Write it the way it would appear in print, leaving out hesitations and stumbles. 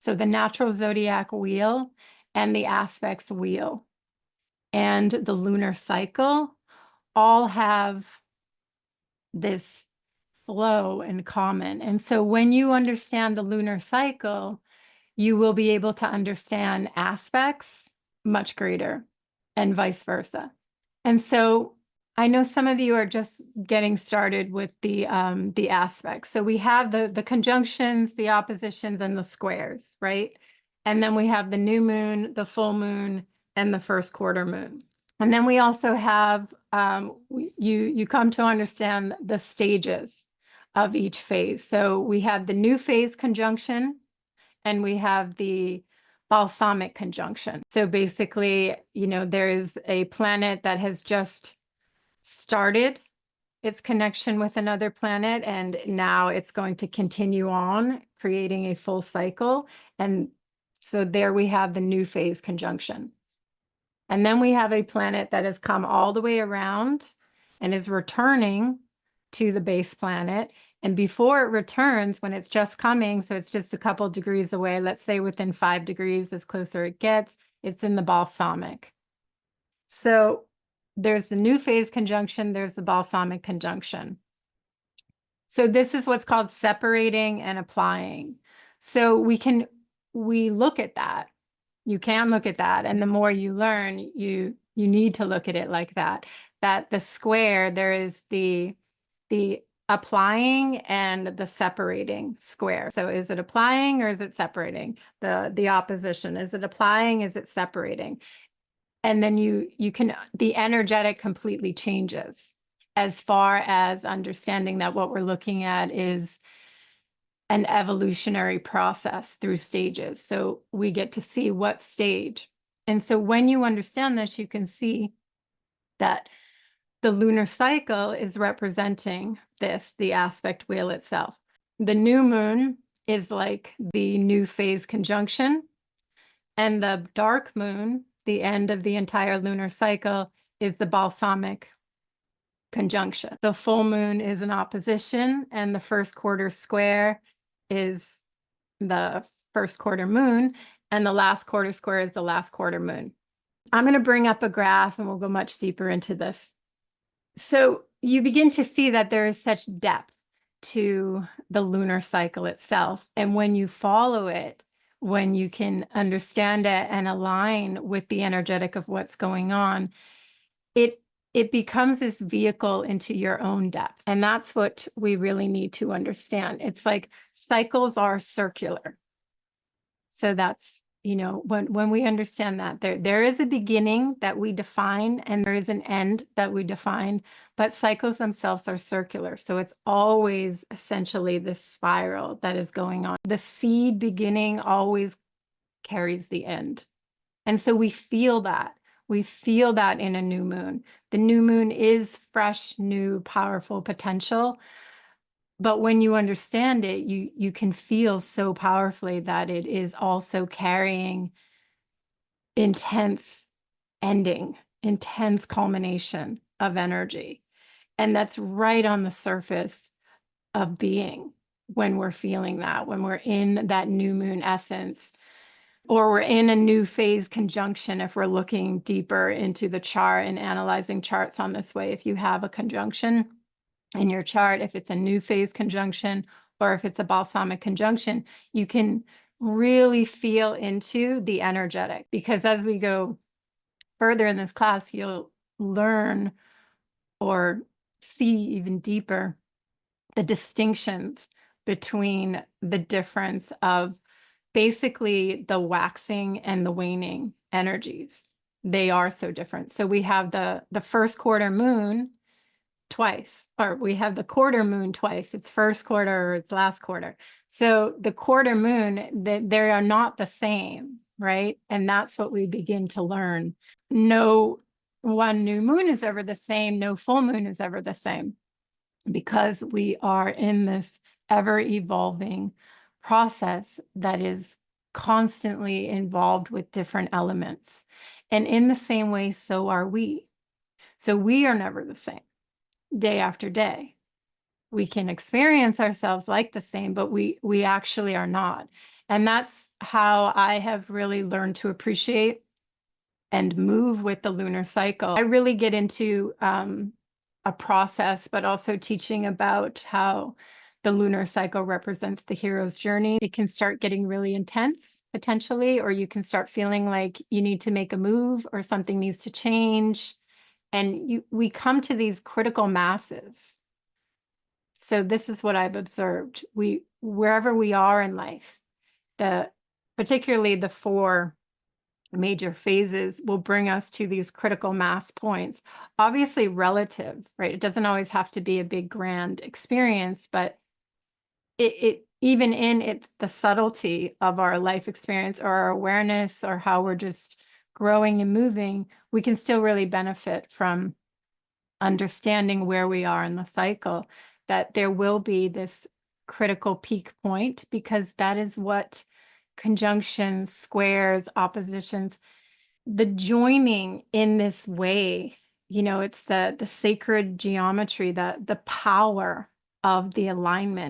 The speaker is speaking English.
So the natural zodiac wheel and the aspects wheel and the lunar cycle all have this flow in common. And so when you understand the lunar cycle, you will be able to understand aspects much greater and vice versa. And so I know some of you are just getting started with the aspects. So we have the conjunctions, the oppositions, and the squares, right? And then we have the new moon, the full moon, and the first quarter moons. And then we also have you come to understand the stages of each phase. So we have the new phase conjunction, and we have the balsamic conjunction. So basically, there is a planet that has just started its connection with another planet, and now it's going to continue on, creating a full cycle. And so there we have the new phase conjunction. And then we have a planet that has come all the way around and is returning to the base planet. And before it returns, when it's just coming, so it's just a couple degrees away, let's say within 5 degrees, as closer it gets, it's in the balsamic. So there's the new phase conjunction, there's the balsamic conjunction. So this is what's called separating and applying. So we look at that. You can look at that. And the more you learn, you need to look at it like that. That the square, there is the applying and the separating square. So is it applying or is it separating? The opposition, is it applying? Is it separating? And then the energetic completely changes as far as understanding that what we're looking at is an evolutionary process through stages. So we get to see what stage. And so when you understand this, you can see that the lunar cycle is representing the aspect wheel itself. The new moon is like the new phase conjunction, and the dark moon, the end of the entire lunar cycle, is the balsamic conjunction. The full moon is an opposition, and the first quarter square is the first quarter moon, and the last quarter square is the last quarter moon. I'm going to bring up a graph and we'll go much deeper into this. So you begin to see that there is such depth to the lunar cycle itself. And when you follow it, when you can understand it and align with the energetic of what's going on, it becomes this vehicle into your own depth. And that's what we really need to understand. It's like cycles are circular. So that's, when we understand that there is a beginning that we define and there is an end that we define, but cycles themselves are circular. So it's always essentially this spiral that is going on. The seed beginning always carries the end. And so we feel that. We feel that in a new moon. The new moon is fresh, new, powerful potential. But when you understand it, you can feel so powerfully that it is also carrying intense ending, intense culmination of energy. And that's right on the surface of being when we're feeling that, when we're in that new moon essence, or we're in a new phase conjunction if we're looking deeper into the chart and analyzing charts on this way. If you have a conjunction in your chart, if it's a new phase conjunction or if it's a balsamic conjunction, you can really feel into the energetic, because as we go further in this class, you'll learn or see even deeper the distinctions between the difference of basically the waxing and the waning energies. They are so different. So we have the first quarter moon twice, or we have the quarter moon twice. It's first quarter or it's last quarter. So the quarter moon, they are not the same, right? And that's what we begin to learn. No one new moon is ever the same. No full moon is ever the same, because we are in this ever evolving process that is constantly involved with different elements. And in the same way, so are we. So we are never the same day after day. We can experience ourselves like the same, but we actually are not. And that's how I have really learned to appreciate and move with the lunar cycle. I really get into a process, but also teaching about how the lunar cycle represents the hero's journey. It can start getting really intense potentially, or you can start feeling like you need to make a move or something needs to change. And we come to these critical masses. So this is what I've observed. Wherever we are in life, particularly the 4 major phases will bring us to these critical mass points. Obviously relative, right? It doesn't always have to be a big grand experience, but it even in the subtlety of our life experience or our awareness or how we're just growing and moving, we can still really benefit from understanding where we are in the cycle, that there will be this critical peak point, because that is what conjunctions, squares, oppositions, the joining in this way, it's the sacred geometry, the power of the alignment.